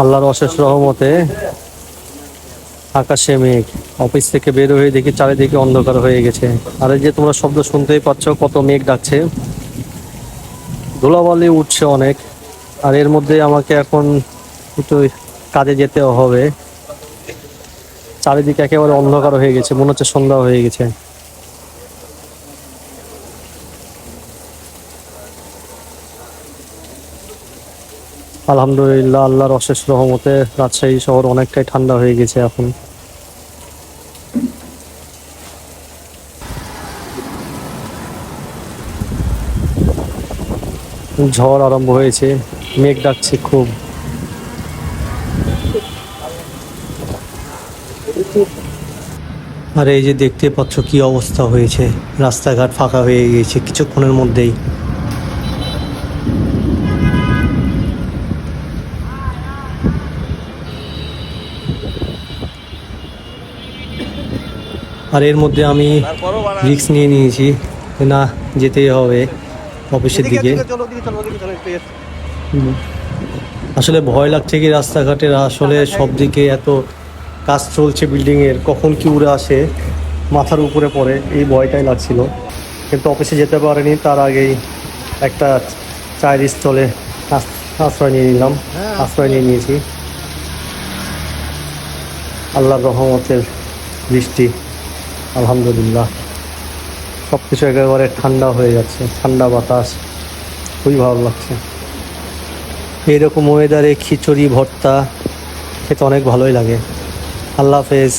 আল্লাহর অশেষ রহমতে আকাশে মেঘ। অফিস থেকে বের হয়ে দেখি চারিদিকে অন্ধকার হয়ে গেছে। আর এই যে তোমরা শব্দ শুনতেই পাচ্ছ, কত মেঘ ডাকছে, ধুলাবালি উঠছে অনেক। আর এর মধ্যে আমাকে এখন একটু কাজে যেতে হবে। চারিদিকে একেবারে অন্ধকার হয়ে গেছে, মনে হচ্ছে সন্ধ্যা হয়ে গেছে। আলহামদুলিল্লাহ, আল্লাহর অশেষ রহমতে রাজশাহী শহর অনেকটাই ঠান্ডা হয়ে গেছে এখন। ঝড় আরম্ভ হয়েছে, মেঘ ডাকছে খুব। আর এই যে দেখতে পাচ্ছ কি অবস্থা হয়েছে, রাস্তাঘাট ফাঁকা হয়ে গিয়েছে কিছুক্ষণের মধ্যেই। আর এর মধ্যে আমি রিস্ক নিয়ে নিয়েছি, না যেতেই হবে অফিসের দিকে। আসলে ভয় লাগছে কি রাস্তাঘাটের, আসলে সব দিকে এত কাজ চলছে বিল্ডিং এর, কখন কি উড়ে আসে মাথার উপরে পড়ে, এই ভয়টাই লাগছিল। কিন্তু অফিসে যেতে পারিনি, তার আগেই একটা চায়ের স্টলে আশ্রয় নিয়ে নিলাম, আশ্রয় নিয়ে নিয়েছি। আল্লাহর রহমতের বৃষ্টি, আলহামদুলিল্লাহ সব কিছু একেবারে ঠান্ডা হয়ে যাচ্ছে, ঠান্ডা বাতাস, খুবই ভালো লাগছে। এইরকম ওয়েদারে খিচুড়ি ভর্তা খেতে অনেক ভালোই লাগে। আল্লাহ হাফেজ।